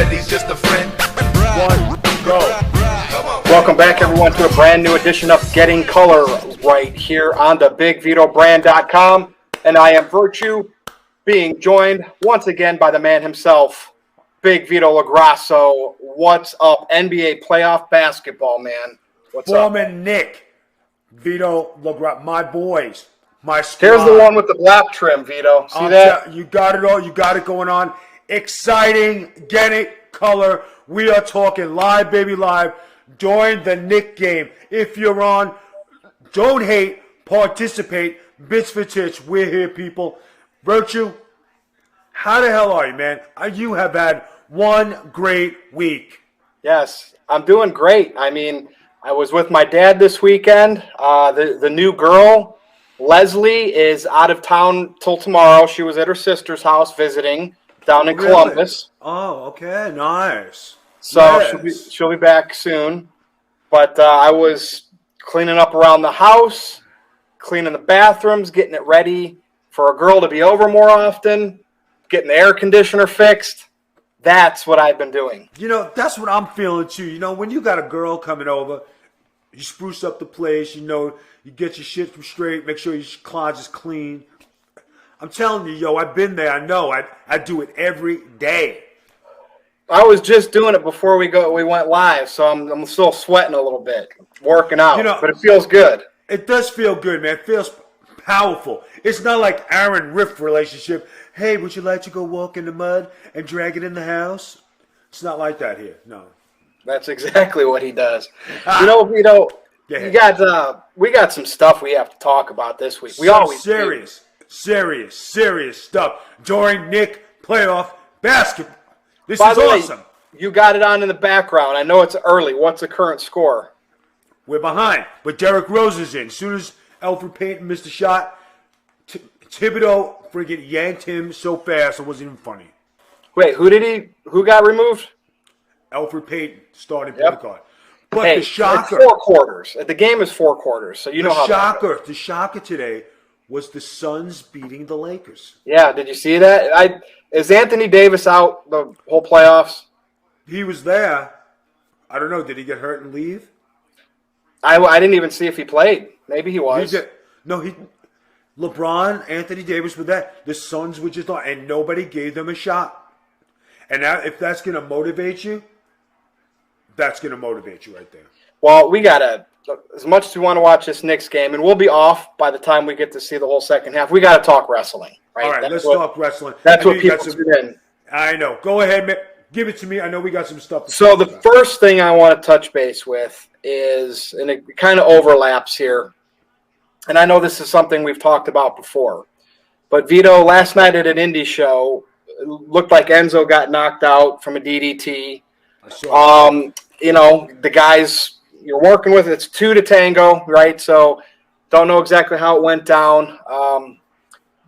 said he's just a friend. One, go. Welcome back, everyone, to a brand new edition of Getting Color right here on the BigVitoBrand.com. And I am Virtue, being joined once again by the man himself, Big Vito LaGrasso. What's up, NBA playoff basketball, man? What's Former up? Knick, Vito LaGrasso, my boys, my squad. Here's the one with the black trim, Vito. See that? You got it all. You got it going on. Exciting. Get it. Color. We are talking live, baby, live during the Knick game. If you're on, don't hate, participate. Bits for tits. We're here, people. Virtue, how the hell are you, man? You have had one great week. Yes, I'm doing great. I mean, I was with my dad this weekend. The new girl, Leslie, is out of town till tomorrow. She was at her sister's house visiting down in Columbus. Oh, okay, nice. So yes. she'll be back soon. But I was cleaning up around the house, cleaning the bathrooms, getting it ready for a girl to be over more often, getting the air conditioner fixed. That's what I've been doing. You know, that's what I'm feeling too. You know, when you got a girl coming over, you spruce up the place, you know, you get your shit from straight, make sure your closet's clean. I'm telling you, yo, I've been there. I know. I do it every day. I was just doing it before we went live, so I'm still sweating a little bit, working out, You know, but it feels good. It does feel good, man. It feels powerful. It's not like Aaron Riff relationship. Hey, would you like to go walk in the mud and drag it in the house? It's not like that here. No. That's exactly what he does. You know, Vito, we got some stuff we have to talk about this week. We always serious stuff during Knick playoff basketball. This By is the awesome. Way, you got it on in the background. I know it's early. What's the current score? We're behind, but Derrick Rose is in. As soon as Elfrid Payton missed a shot, Thibodeau friggin' yanked him so fast it wasn't even funny. Wait, who got removed? Elfrid Payton started point guard. But hey, the shocker. It's 4 quarters. The game is 4 quarters, so you know how the shocker today was the Suns beating the Lakers. Yeah, did you see that? Is Anthony Davis out the whole playoffs? He was there. I don't know. Did he get hurt and leave? I didn't even see if he played. Maybe he was. LeBron, Anthony Davis were there. The Suns were just on, and nobody gave them a shot. And now, if that's going to motivate you, that's going to motivate you right there. Well, as much as we want to watch this Knicks game, and we'll be off by the time we get to see the whole second half, we got to talk wrestling. Right? All right, let's talk wrestling. That's what people tune in. I know. Go ahead, man. Give it to me. I know we got some stuff to So talk the about. first thing I want to touch base with is, and it kind of overlaps here, and I know this is something we've talked about before, but Vito, last night at an indie show, it looked like Enzo got knocked out from a DDT. You know, the guys you're working with, it's 2 to tango, right? So don't know exactly how it went down.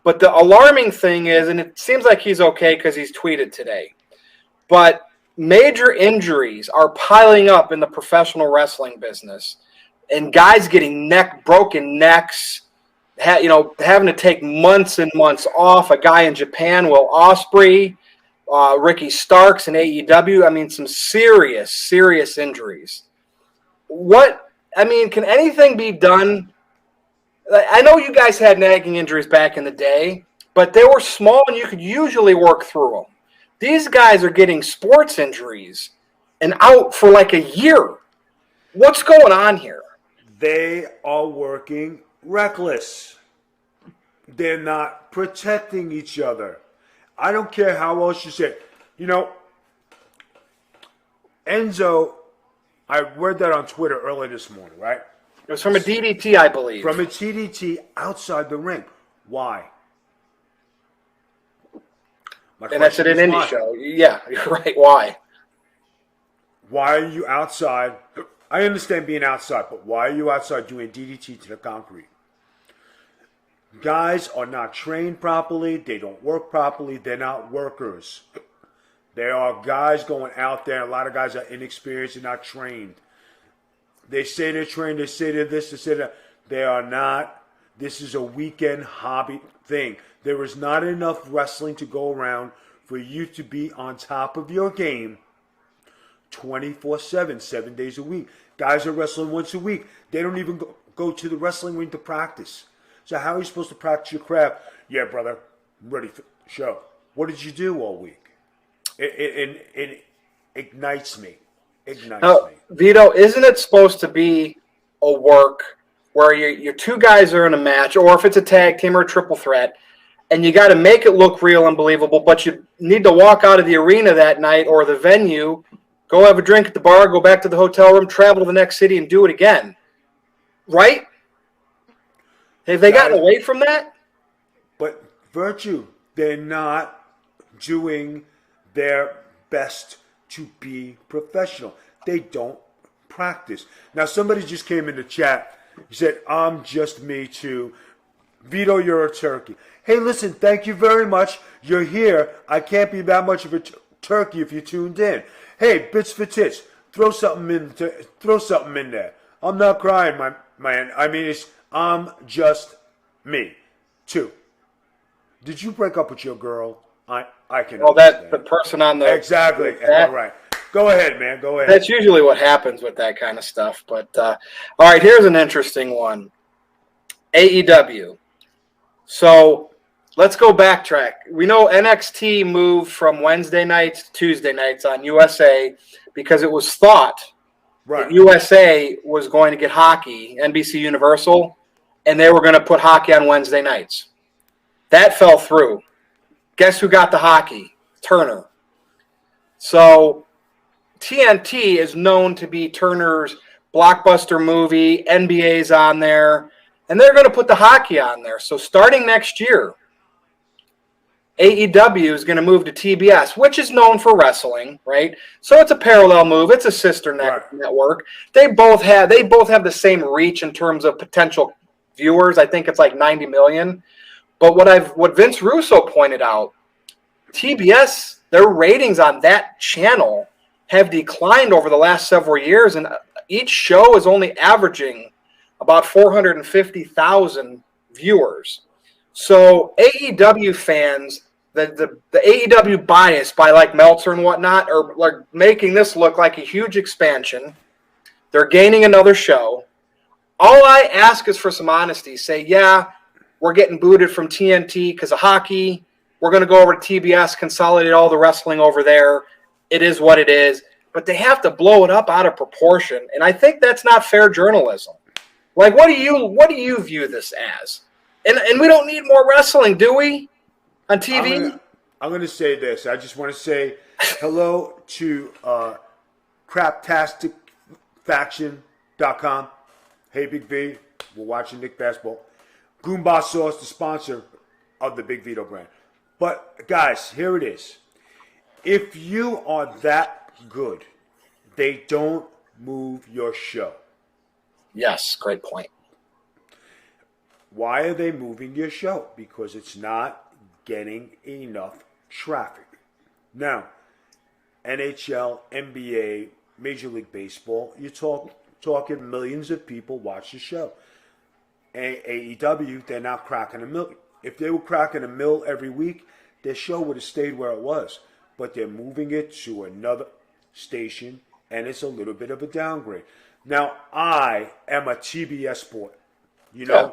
But the alarming thing is, and it seems like he's okay because he's tweeted today, but major injuries are piling up in the professional wrestling business, and guys getting broken necks, having to take months and months off. A guy in Japan, Will Ospreay, Ricky Starks in AEW. I mean, some serious injuries. Can anything be done? I know you guys had nagging injuries back in the day, but they were small and you could usually work through them. These guys are getting sports injuries and out for like a year. What's going on here? They are working reckless. They're not protecting each other. I don't care how else you say it. You know, Enzo, I read that on Twitter early this morning, right? It was from a DDT, I believe. From a DDT outside the ring. Why? And that's at an indie show. Yeah, you're right. Why? Why are you outside? I understand being outside, but why are you outside doing DDT to the concrete? Guys are not trained properly. They don't work properly. They're not workers. There are guys going out there. A lot of guys are inexperienced and not trained. They say they're trained. They say they're this. They say that. They are not. This is a weekend hobby thing. There is not enough wrestling to go around for for you to be on top of your game 24/7, 7 days a week. Guys are wrestling once a week. They don't even go to the wrestling ring to practice. So how are you supposed to practice your craft? Yeah, brother, I'm ready for the show. What did you do all week? It ignites me. Now, Vito, isn't it supposed to be a work where your two guys are in a match, or if it's a tag team or a triple threat, and you got to make it look real and believable, but you need to walk out of the arena that night or the venue, go have a drink at the bar, go back to the hotel room, travel to the next city, and do it again. Right? Have they gotten away from that? But Virtue, they're not doing their best to be professional. They don't practice. Now, somebody just came in the chat. He said, I'm just me too. Vito, you're a turkey. Hey, listen, thank you very much. You're here. I can't be that much of a turkey if you tuned in. Hey, bits for tits. Throw something in there. I'm not crying, my man. I mean, I'm just me too. Did you break up with your girl? I can. Well, that the person on the exactly. All right. Go ahead, man. Go ahead. That's usually what happens with that kind of stuff. But all right, here's an interesting one. AEW. So let's go backtrack. We know NXT moved from Wednesday nights to Tuesday nights on USA because it was thought that USA was going to get hockey, NBC Universal, and they were going to put hockey on Wednesday nights. That fell through. Guess who got the hockey? Turner. So TNT is known to be Turner's blockbuster movie. NBA's on there. And they're going to put the hockey on there. So starting next year, AEW is going to move to TBS, which is known for wrestling, right? So it's a parallel move. It's a sister network. They both have the same reach in terms of potential viewers. I think it's like 90 million. But what Vince Russo pointed out, TBS, their ratings on that channel have declined over the last several years, and each show is only averaging about 450,000 viewers. So AEW fans, the AEW bias by like Meltzer and whatnot, are like making this look like a huge expansion. They're gaining another show. All I ask is for some honesty. Say, yeah, we're getting booted from TNT because of hockey. We're going to go over to TBS, consolidate all the wrestling over there. It is what it is. But they have to blow it up out of proportion. And I think that's not fair journalism. Like, what do you view this as? And we don't need more wrestling, do we? On TV? I'm going to say this. I just want to say hello to craptasticfaction.com. Hey, Big V. We're watching Knick basketball. Goomba Sauce, the sponsor of the Big Vito brand. But, guys, here it is. If you are that good, they don't move your show. Yes, great point. Why are they moving your show? Because it's not getting enough traffic. Now, NHL, NBA, Major League Baseball, you're talking millions of people watch the show. AEW, they're not cracking a mill. If they were cracking a mill every week, their show would have stayed where it was. But they're moving it to another station, and it's a little bit of a downgrade. Now, I am a TBS boy. You know, yeah.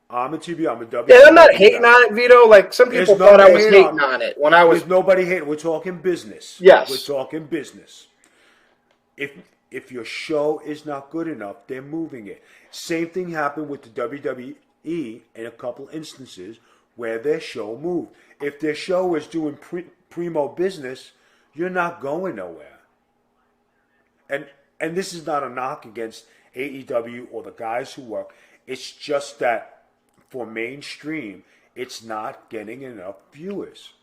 I'm a TBS. I'm a W. Yeah, I'm not hating on it, Vito. Like, some people thought I was hating on it when I was. There's nobody hating. We're talking business. Yes. We're talking business. If your show is not good enough, they're moving it. Same thing happened with the WWE in a couple instances where their show moved. If their show is doing primo business, you're not going nowhere. And this is not a knock against AEW or the guys who work. It's just that for mainstream, it's not getting enough viewers.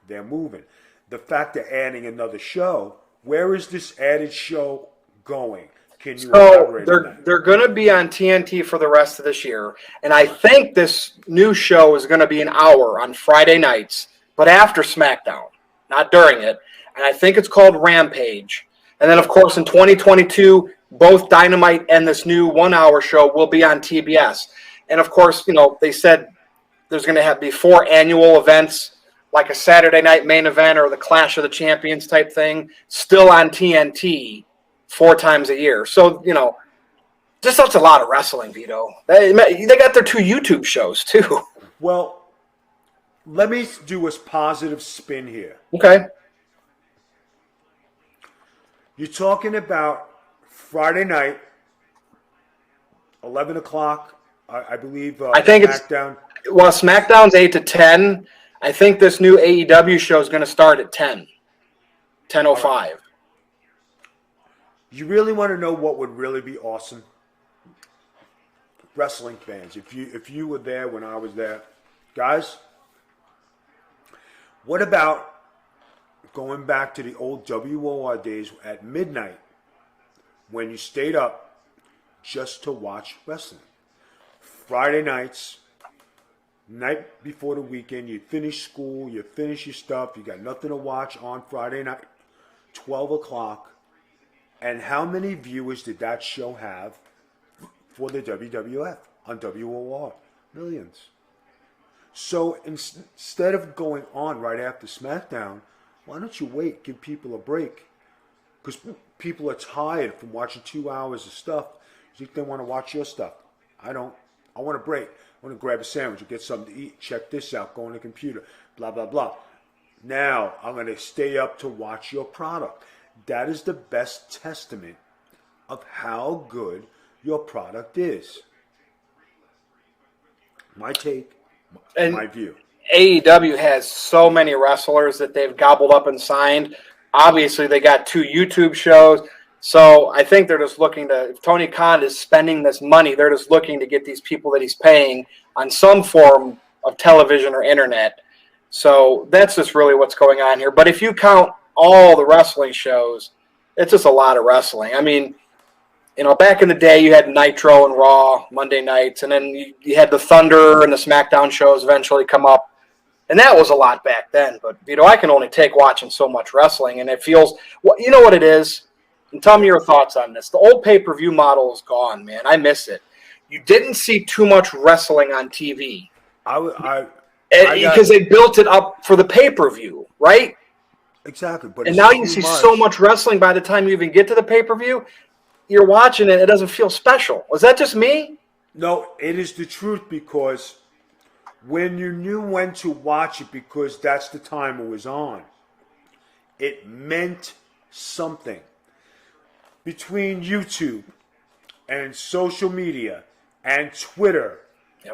They're moving. The fact they're adding another show, where is this added show going? Can you elaborate on that? They're going to be on TNT for the rest of this year. And I think this new show is going to be an hour on Friday nights, but after SmackDown, not during it. And I think it's called Rampage. And then, of course, in 2022, both Dynamite and this new 1 hour show will be on TBS. And, of course, you know, they said there's going to be 4 annual events like a Saturday night main event or the Clash of the Champions type thing, still on TNT 4 times a year. So, just that's a lot of wrestling, Vito. They got their 2 YouTube shows, too. Well, let me do a positive spin here. Okay. You're talking about Friday night, 11 o'clock, I believe. I think SmackDown. SmackDown's 8 to 10. I think this new AEW show is going to start at 10:05. You really want to know what would really be awesome? Wrestling fans, if you were there when I was there, guys, what about going back to the old WOR days at midnight when you stayed up just to watch wrestling? Friday nights, night before the weekend, you finish school, you finish your stuff, you got nothing to watch on Friday night, 12 o'clock. And how many viewers did that show have for the WWF on WOR? Millions. So instead of going on right after SmackDown, why don't you wait, give people a break? Because people are tired from watching 2 hours of stuff. You think they want to watch your stuff? I don't. I want a break. I want to grab a sandwich or get something to eat. Check this out. Go on the computer. Blah, blah, blah. Now, I'm going to stay up to watch your product. That is the best testament of how good your product is. My take, my view. AEW has so many wrestlers that they've gobbled up and signed. Obviously, they got 2 YouTube shows. So I think they're just looking to, if Tony Khan is spending this money, they're just looking to get these people that he's paying on some form of television or internet. So that's just really what's going on here. But if you count all the wrestling shows, it's just a lot of wrestling. I mean, back in the day, you had Nitro and Raw Monday nights, and then you had the Thunder and the SmackDown shows eventually come up. And that was a lot back then. But, Vito, I can only take watching so much wrestling, and it feels, well, you know what it is? And tell me your thoughts on this. The old pay-per-view model is gone, man. I miss it. You didn't see too much wrestling on TV. Because they built it up for the pay-per-view, right? Exactly. And now you see so much wrestling by the time you even get to the pay-per-view. You're watching it, it doesn't feel special. Was that just me? No, it is the truth, because when you knew when to watch it, because that's the time it was on, it meant something. Between YouTube and social media and Twitter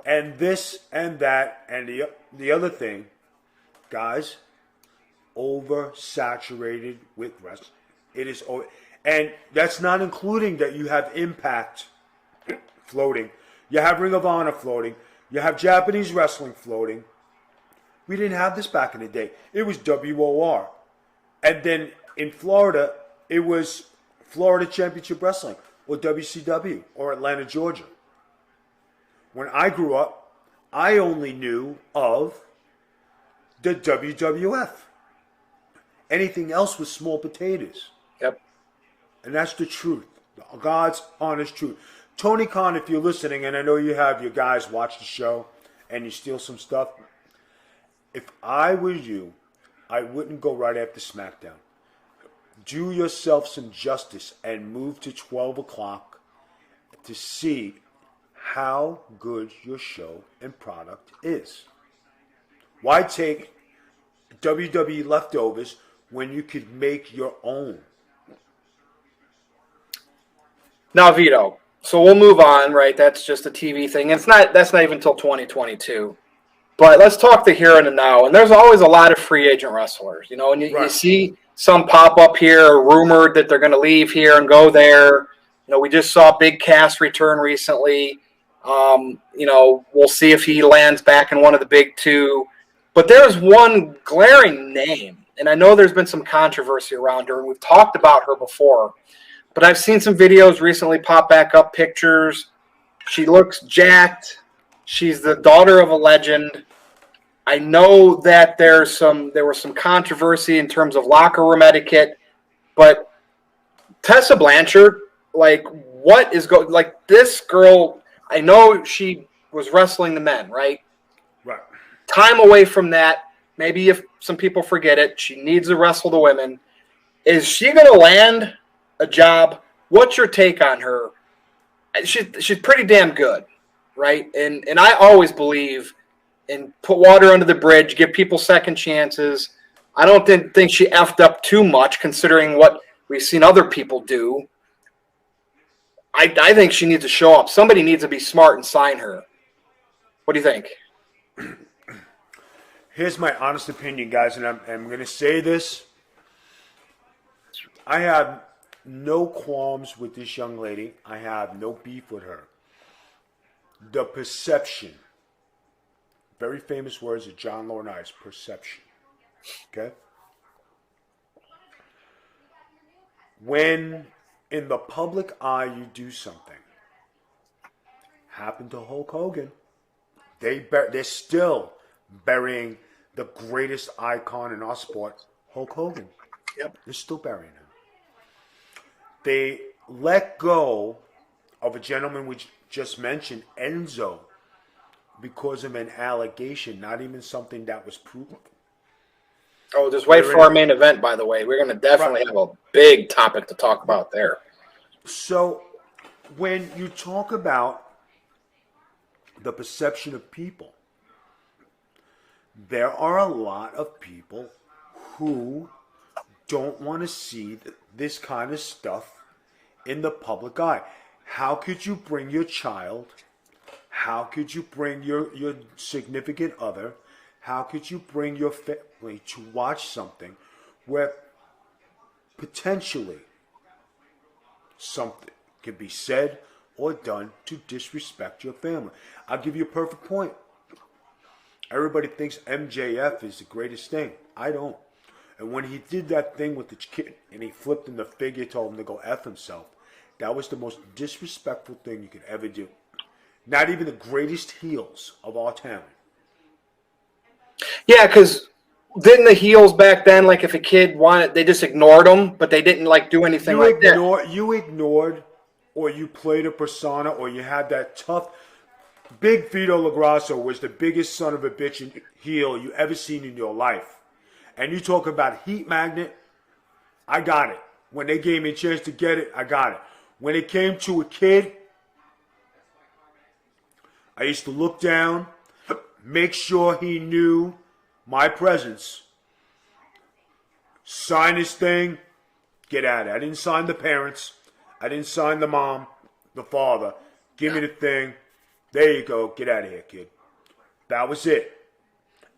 and this and that and the other thing, guys, oversaturated with wrestling. It is, and that's not including that you have Impact floating, you have Ring of Honor floating, you have Japanese wrestling floating. We didn't have this back in the day. It was WOR, and then in Florida, it was Florida Championship Wrestling, or WCW, or Atlanta, Georgia. When I grew up, I only knew of the WWF. Anything else was small potatoes. Yep. And that's the truth. God's honest truth. Tony Khan, if you're listening, and I know you have your guys watch the show, and you steal some stuff, if I were you, I wouldn't go right after SmackDown. Do yourself some justice and move to 12 o'clock to see how good your show and product is. Why take WWE leftovers when you could make your own? Now, Vito, so we'll move on, right? That's just a TV thing. That's not even until 2022. But let's talk the here and the now. And there's always a lot of free agent wrestlers, and you see some pop up here, rumored that they're going to leave here and go there. We just saw Big Cass return recently. We'll see if he lands back in one of the big 2. But there's one glaring name, and I know there's been some controversy around her, and we've talked about her before. But I've seen some videos recently pop back up, pictures. She looks jacked. She's the daughter of a legend. I know that there was some controversy in terms of locker room etiquette, but Tessa Blanchard, what is going? This girl, I know she was wrestling the men, right? Right. Time away from that, maybe if some people forget it, she needs to wrestle the women. Is she going to land a job? What's your take on her? She's pretty damn good, right? And I always believe in put water under the bridge, give people second chances. I don't think she effed up too much considering what we've seen other people do. I think she needs to show up. Somebody needs to be smart and sign her. What do you think? Here's my honest opinion, guys, and I'm going to say this. I have no qualms with this young lady. I have no beef with her. The perception. Very famous words of John Laurinaitis, perception. Okay? When in the public eye you do something, happened to Hulk Hogan. They're still burying the greatest icon in our sport, Hulk Hogan. Yep. They're still burying him. They let go of a gentleman we just mentioned, Enzo, because of an allegation, not even something that was proven. Oh, just wait for our main event, by the way. We're going to definitely have a big topic to talk about there. So when you talk about the perception of people, there are a lot of people who don't want to see this kind of stuff in the public eye. How could you bring your child? How could you bring your significant other? How could you bring your family to watch something where potentially something can be said or done to disrespect your family? I'll give you a perfect point. Everybody thinks MJF is the greatest thing. I don't. And when he did that thing with the kid and he flipped him the figure, told him to go F himself, that was the most disrespectful thing you could ever do. Not even the greatest heels of all time. Yeah, because didn't the heels back then, like if a kid wanted, they just ignored them, but they didn't like do anything like that. You ignored, or you played a persona, or you had that tough. Big Vito LaGrasso was the biggest son of a bitch heel you ever seen in your life. And you talk about heat magnet, I got it. When they gave me a chance to get it, I got it. When it came to a kid, I used to look down, make sure he knew my presence, sign his thing, get at it. I didn't sign the parents. I didn't sign the mom, the father. Give me the thing. There you go. Get out of here, kid. That was it.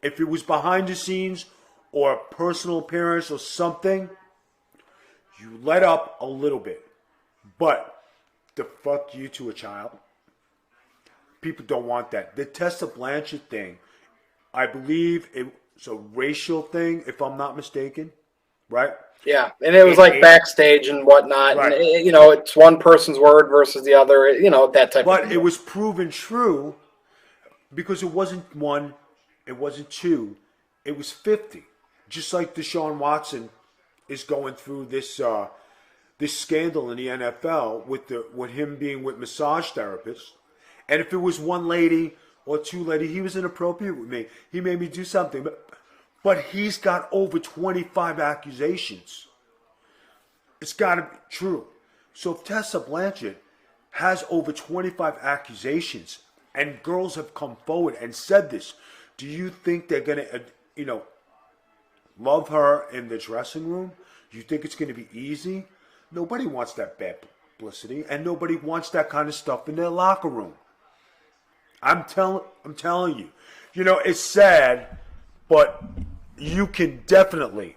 If it was behind the scenes or a personal appearance or something, you let up a little bit. But the fuck you to a child, people don't want that. The Tessa Blanchard thing, I believe it's a racial thing, if I'm not mistaken, right? Yeah, and it was like backstage and whatnot. Right. And, it's one person's word versus the other, that type of thing. But it was proven true because it wasn't one, it wasn't two, it was 50. Just like Deshaun Watson is going through this this scandal in the NFL with him being with massage therapists. And if it was one lady or two lady, he was inappropriate with me. He made me do something. But he's got over 25 accusations. It's got to be true. So if Tessa Blanchard has over 25 accusations and girls have come forward and said this, do you think they're going to, love her in the dressing room? You think it's going to be easy? Nobody wants that bad publicity, and nobody wants that kind of stuff in their locker room. I'm telling you. It's sad, but you can definitely.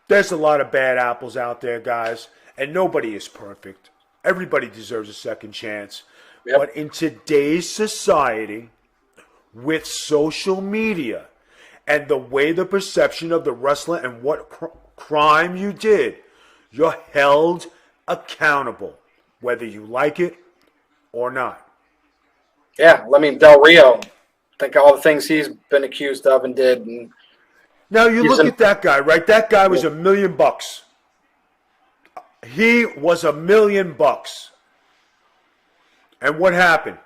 There's a lot of bad apples out there, guys, and nobody is perfect. Everybody deserves a second chance. Yep. But in today's society, with social media and the way the perception of the wrestler and what crime you did, you're held accountable, whether you like it or not. Yeah, I mean, Del Rio, think all the things he's been accused of and did. And now you look at that guy, right? That guy was $1 million. He was $1 million. And what happened?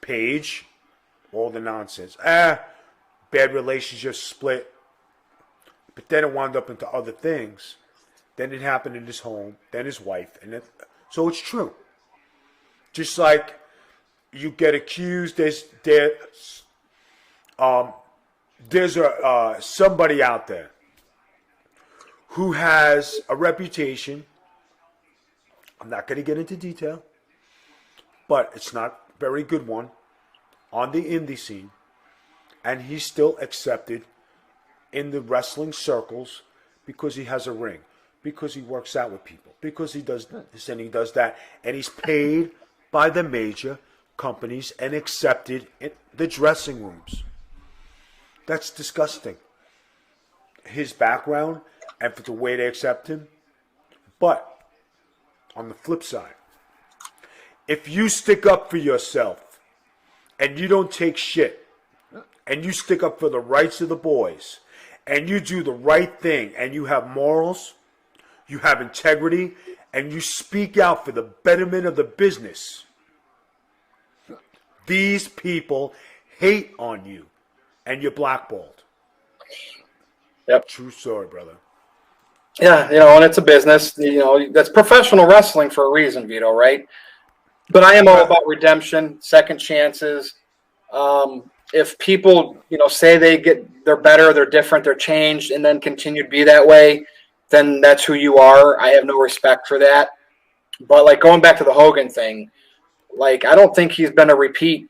Paige, all the nonsense. bad relationships, split, but then it wound up into other things. Then it happened in his home, then his wife, and then, so it's true. Just like you get accused, there's somebody out there who has a reputation. I'm not going to get into detail, but it's not a very good one on the indie scene, and he's still accepted in the wrestling circles because he has a ring, because he works out with people, because he does this and he does that, and he's paid by the major companies and accepted in the dressing rooms. That's disgusting. His background and for the way they accept him. But on the flip side, if you stick up for yourself and you don't take shit and you stick up for the rights of the boys and you do the right thing and you have morals, you have integrity, and you speak out for the betterment of the business, these people hate on you and you're blackballed. Yep. True story, brother. Yeah, and it's a business. That's professional wrestling for a reason, Vito, right? But I am all about redemption, second chances. If people, say they're better, they're different, they're changed, and then continue to be that way, then that's who you are. I have no respect for that. But going back to the Hogan thing, I don't think he's been a repeat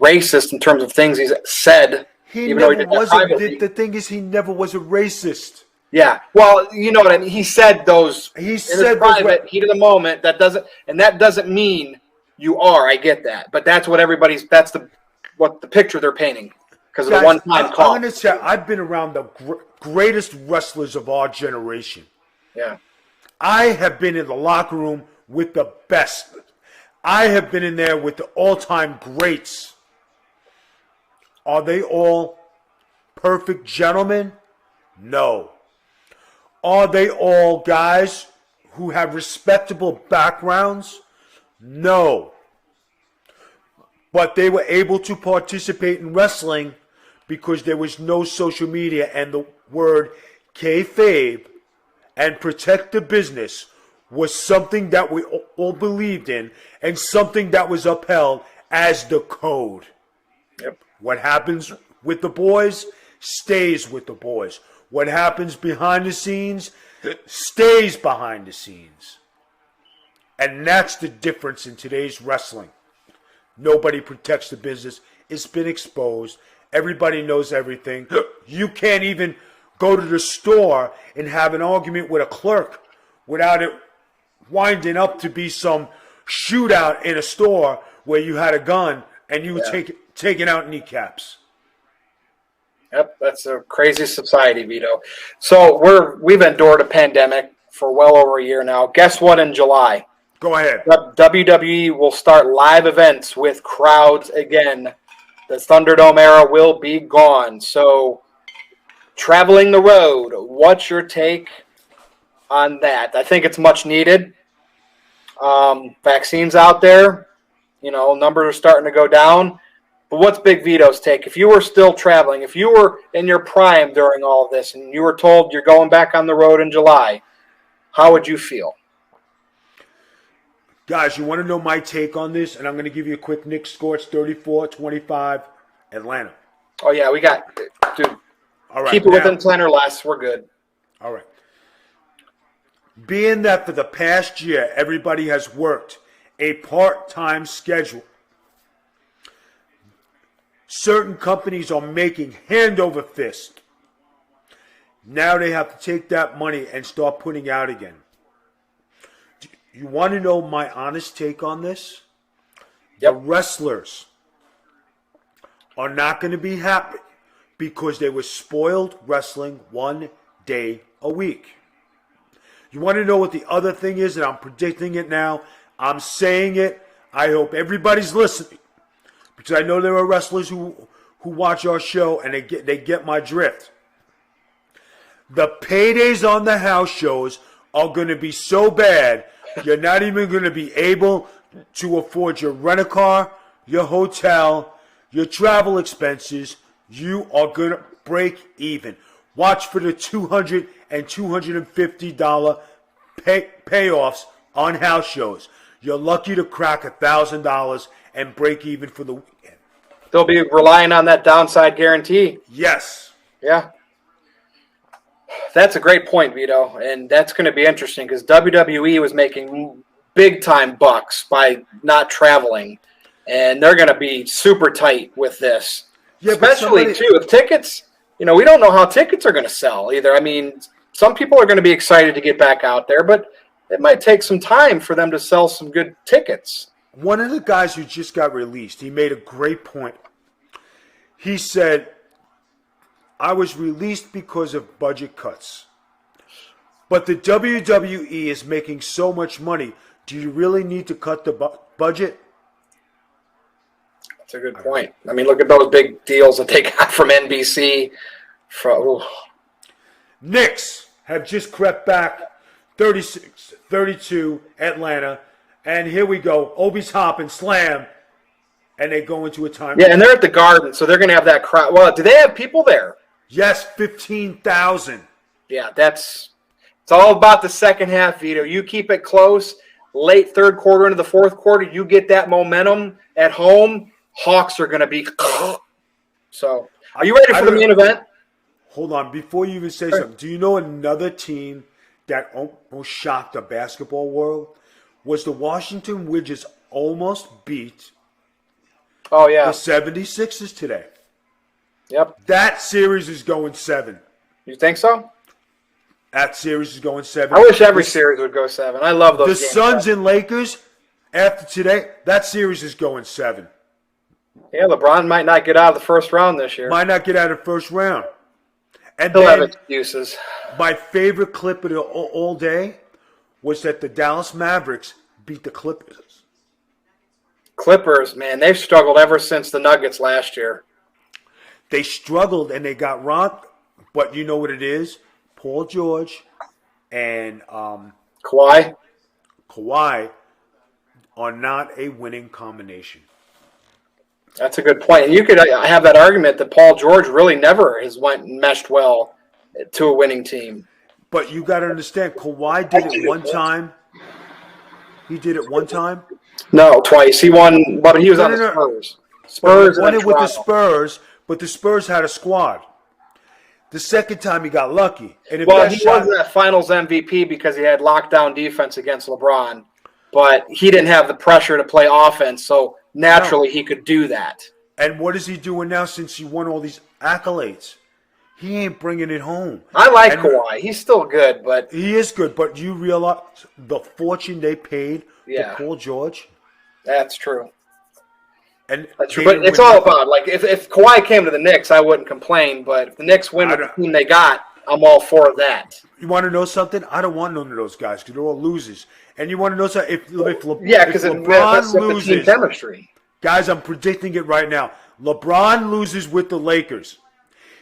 racist in terms of things he's said. He never was. The thing is, he never was a racist. Yeah, well, you know what I mean. He said those. He said private, heat of the moment. That doesn't mean you are. I get that, but that's what everybody's. That's what the picture they're painting because of the one-time call. I'm going to say I've been around the greatest wrestlers of our generation. Yeah, I have been in the locker room with the best. I have been in there with the all-time greats. Are they all perfect gentlemen? No. Are they all guys who have respectable backgrounds? No. But they were able to participate in wrestling because there was no social media, and the word kayfabe and protect the business was something that we all believed in and something that was upheld as the code. Yep. What happens with the boys stays with the boys. What happens behind the scenes stays behind the scenes. And that's the difference in today's wrestling. Nobody protects the business. It's been exposed. Everybody knows everything. You can't even go to the store and have an argument with a clerk without it winding up to be some shootout in a store where you had a gun and you were taking out kneecaps. Yep, that's a crazy society, Vito. So we've endured a pandemic for well over a year now. Guess what? In July, go ahead. WWE will start live events with crowds again. The Thunderdome era will be gone. So, traveling the road, what's your take on that? I think it's much needed. Vaccines out there, numbers are starting to go down. But what's Big Vito's take? If you were still traveling, if you were in your prime during all of this and you were told you're going back on the road in July, how would you feel? Guys, you want to know my take on this? And I'm going to give you a quick Knick score. It's 34-25 Atlanta. Oh, yeah, we got – dude, all right, keep it within 10 or less. We're good. All right. Being that for the past year, everybody has worked a part-time schedule, certain companies are making hand over fist. Now they have to take that money and start putting out again. You want to know my honest take on this? Yep. The wrestlers are not going to be happy because they were spoiled wrestling 1 day a week. You want to know what the other thing is, and I'm predicting it now. I'm saying it. I hope everybody's listening, because I know there are wrestlers who watch our show and they get my drift. The paydays on the house shows are going to be so bad, you're not even going to be able to afford your rent-a-car, your hotel, your travel expenses, you are going to break even. Watch for the $200 and $250 payoffs on house shows. You're lucky to crack $1,000 and break even for the weekend. They'll be relying on that downside guarantee. Yes. Yeah. That's a great point, Vito, and that's going to be interesting because WWE was making big-time bucks by not traveling, and they're going to be super tight with this. Yeah, especially, too, with tickets. We don't know how tickets are going to sell either. I mean, some people are going to be excited to get back out there, but it might take some time for them to sell some good tickets. One of the guys who just got released, he made a great point. He said, I was released because of budget cuts. But the WWE is making so much money. Do you really need to cut the budget? That's a good point. I mean, look at those big deals that they got from NBC. Knicks have just crept back 36-32 Atlanta. And here we go. Obi's hopping, slam. And they go into a time. Yeah, and they're at the Garden, so they're going to have that crowd. Well, do they have people there? Yes, 15,000. Yeah, it's all about the second half, Vito. You keep it close. Late third quarter into the fourth quarter, you get that momentum at home. Hawks are going to be. So, are you ready for the main event? Hold on. Before you even say something, do you know another team that almost shocked the basketball world? Was the Washington Wizards almost beat the 76ers today? Yep. That series is going 7. You think so? That series is going 7. I wish every series would go 7. I love those games. The Suns and Lakers, after today, that series is going 7. Yeah, LeBron might not get out of the first round this year. Might not get out of the first round. And he'll have excuses. My favorite clip of all day was that the Dallas Mavericks beat the Clippers. Clippers, man, they've struggled ever since the Nuggets last year. They struggled and they got rocked, but you know what it is? Paul George and Kawhi are not a winning combination. That's a good point. And you could have that argument that Paul George really never has meshed well to a winning team. But you got to understand, Kawhi did it one time. He did it one time? No, twice. He won, but he was on the Spurs. Spurs won it with the Spurs. But the Spurs had a squad. The second time he got lucky. And he wasn't that Finals MVP because he had lockdown defense against LeBron. But he didn't have the pressure to play offense, so naturally he could do that. And what is he doing now since he won all these accolades? He ain't bringing it home. I like Kawhi. He's still good, but he is good. But you realize the fortune they paid for Paul George? That's true. And that's true. But it's all about, like, if Kawhi came to the Knicks, I wouldn't complain. But if the Knicks win with the team they got, I'm all for that. You want to know something? I don't want none of those guys because they're all losers. And you want to know something? If LeBron loses, the team chemistry. Guys, I'm predicting it right now. LeBron loses with the Lakers.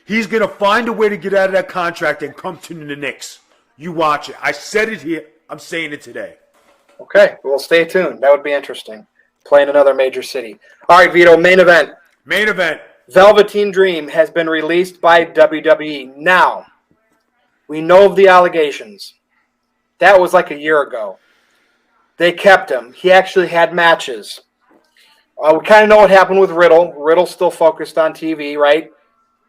He's going to find a way to get out of that contract and come to the Knicks. You watch it. I said it here. I'm saying it today. Okay, well, stay tuned. That would be interesting. Playing another major city. All right, Vito, main event. Main event. Velveteen Dream has been released by WWE. Now, we know of the allegations. That was like a year ago. They kept him. He actually had matches. We kind of know what happened with Riddle. Riddle's still focused on TV, right?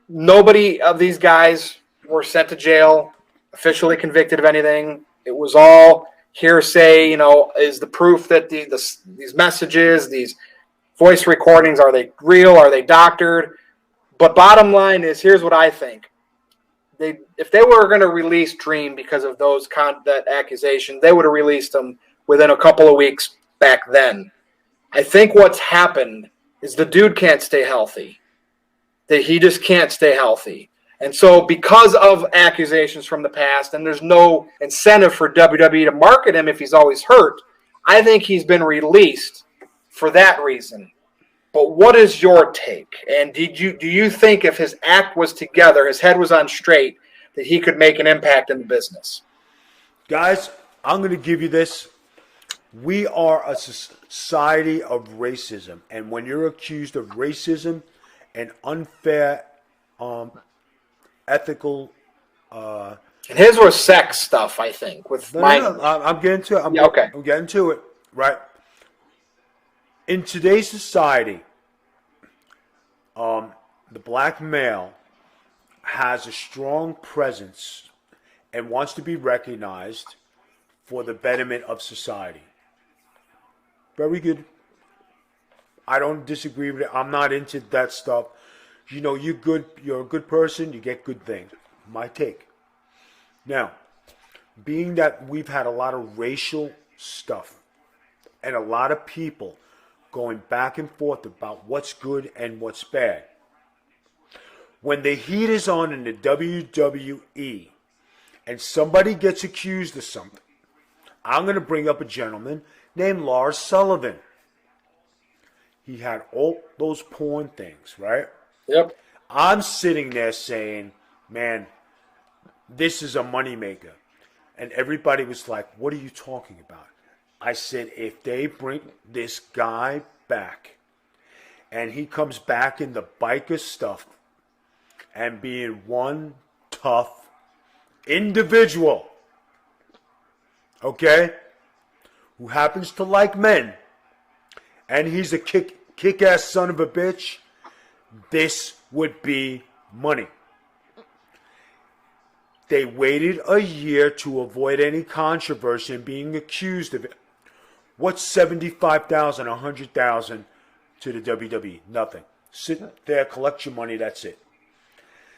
Nobody of these guys were sent to jail, officially convicted of anything. It was all hearsay, is the proof that these messages, these voice recordings, are they real? Are they doctored? But bottom line is, here's what I think. If they were going to release Dream because of that accusation, they would have released him within a couple of weeks back then. I think what's happened is the dude can't stay healthy. That he just can't stay healthy. And so because of accusations from the past, and there's no incentive for WWE to market him if he's always hurt, I think he's been released for that reason. But what is your take? And do you think if his act was together, his head was on straight, that he could make an impact in the business? Guys, I'm going to give you this. We are a society of racism. And when you're accused of racism and unfair ethical. And his was sex stuff, I think. With mine. No, I'm getting to it. Okay. I'm getting to it. Right. In today's society, the black male has a strong presence and wants to be recognized for the betterment of society. Very good. I don't disagree with it. I'm not into that stuff. You're good. You're a good person. You get good things. My take. Now, being that we've had a lot of racial stuff and a lot of people going back and forth about what's good and what's bad, when the heat is on in the WWE and somebody gets accused of something, I'm going to bring up a gentleman named Lars Sullivan. He had all those porn things, right? Yep. I'm sitting there saying, man, this is a moneymaker. And everybody was like, what are you talking about? I said, if they bring this guy back and he comes back in the biker stuff and being one tough individual, okay, who happens to like men, and he's a kick-ass son of a bitch, this would be money. They waited a year to avoid any controversy and being accused of it. What's 75,000, 100,000 to the WWE? Nothing. Sit there, collect your money, that's it.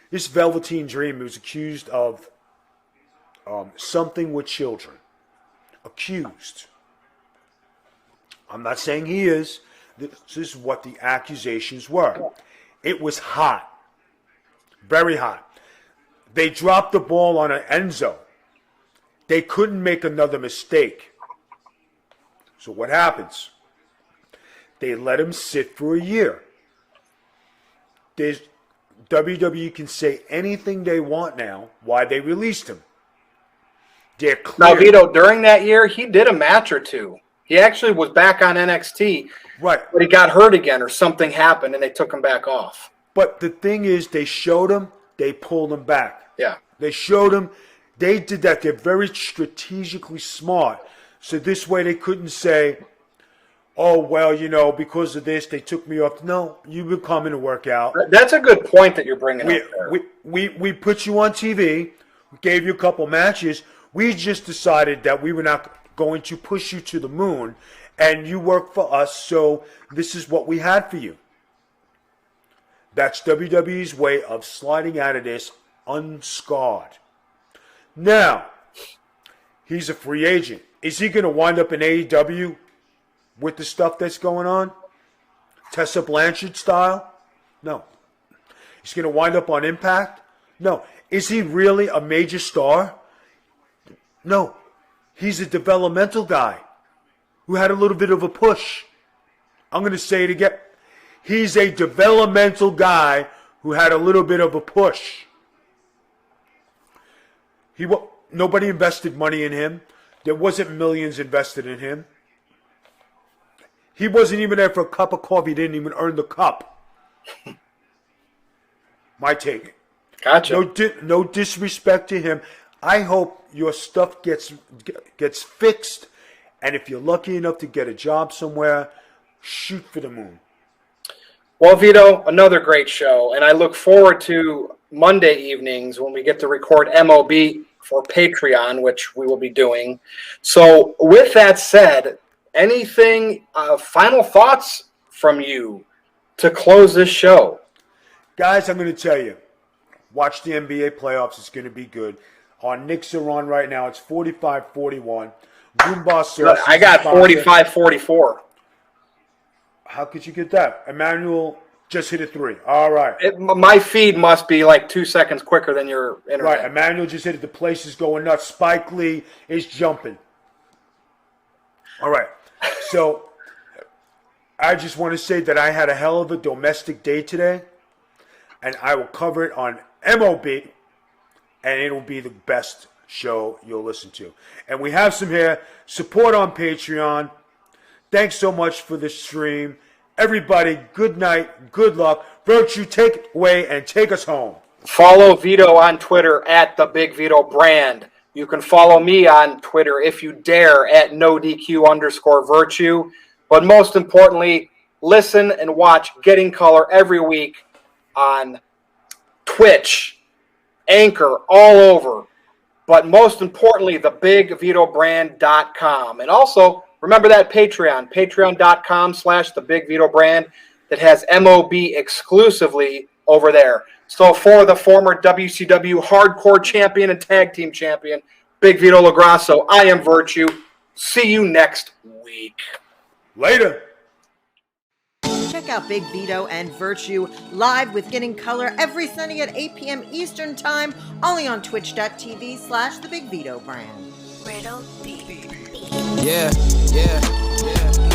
This Velveteen Dream was accused of something with children. Accused. I'm not saying he is. This is what the accusations were. It was hot. Very hot. They dropped the ball on an Enzo. They couldn't make another mistake. So what happens? They let him sit for a year. WWE can say anything they want now why they released him. They're clear. Now, Vito, during that year, he did a match or two. He actually was back on NXT. Right. But he got hurt again or something happened and they took him back off. But the thing is, they showed him, they pulled him back. Yeah. They showed him, they did that. They're very strategically smart. So this way they couldn't say, oh, well, because of this, they took me off. No, you've been coming to work out. That's a good point that you're bringing up there. We put you on TV, gave you a couple matches. We just decided that we were not going to push you to the moon, and you work for us, so this is what we had for you. That's WWE's way of sliding out of this unscarred. Now, he's a free agent. Is he going to wind up in AEW with the stuff that's going on? Tessa Blanchard style? No. He's going to wind up on Impact? No. Is he really a major star? No. He's a developmental guy who had a little bit of a push. I'm going to say it again. He's a developmental guy who had a little bit of a push. Nobody invested money in him. There wasn't millions invested in him. He wasn't even there for a cup of coffee. He didn't even earn the cup. My take. Gotcha. No disrespect to him. I hope your stuff gets fixed, and if you're lucky enough to get a job somewhere, shoot for the moon. Well, Vito, another great show, and I look forward to Monday evenings when we get to record MOB for Patreon, which we will be doing. So with that said, anything, final thoughts from you to close this show? Guys, I'm going to tell you, watch the NBA playoffs. It's going to be good. Our Knicks are on right now. It's 45-41. Goomba I got 45-44. How could you get that? Emmanuel just hit a three. All right. My feed must be like 2 seconds quicker than your internet. Right. Emmanuel just hit it. The place is going nuts. Spike Lee is jumping. All right. So I just want to say that I had a hell of a domestic day today, and I will cover it on MOB, and it will be the best show you'll listen to. And we have some here. Support on Patreon. Thanks so much for the stream. Everybody, good night, good luck. Virtue, take it away and take us home. Follow Vito on Twitter at the Big Vito Brand. You can follow me on Twitter if you dare at NoDQ_Virtue. But most importantly, listen and watch Getting Color every week on Twitch, Anchor, all over. But most importantly, thebigvitobrand.com. And also, remember that patreon.com/thebigvitobrand that has MOB exclusively over there. So for the former WCW Hardcore Champion and Tag Team Champion, Big Vito LaGrasso, I am Virtue. See you next week. Later. Check out Big Vito and Virtue live with Getting Color every Sunday at 8 p.m. Eastern Time, only on twitch.tv/thebigvitobrand. Riddle D. Yeah.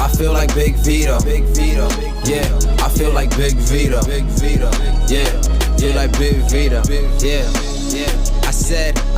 I feel like Big Vito. Yeah, I feel like Big Vito. Yeah, feel like Big Vito. Yeah. I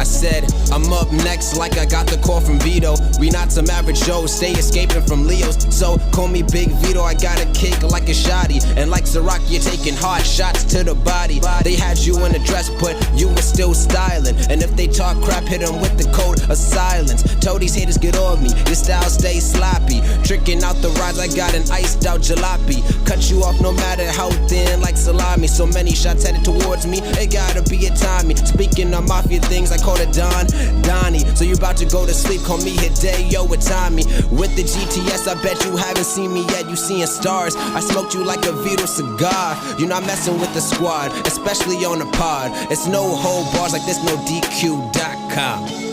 said, I'm up next like I got the call from Vito. We not some average Joes, stay escaping from Leos. So call me Big Vito, I got a kick like a shotty. And like Ciroc, you're taking hard shots to the body. They had you in a dress, but you were still styling. And if they talk crap, hit them with the code of silence. Told these haters get off me, your style stays sloppy. Tricking out the rides, I got an iced out jalopy. Cut you off no matter how thin, like salami. So many shots headed towards me, it gotta be a Tommy. Speaking of mafia things, I call it Donnie. So you about to go to sleep, call me Hideo with Tommy. With the GTS, I bet you haven't seen me yet, you seeing stars. I smoked you like a Vito cigar. You're not messing with the squad, especially on the pod. It's no hold bars like this, no DQ.com.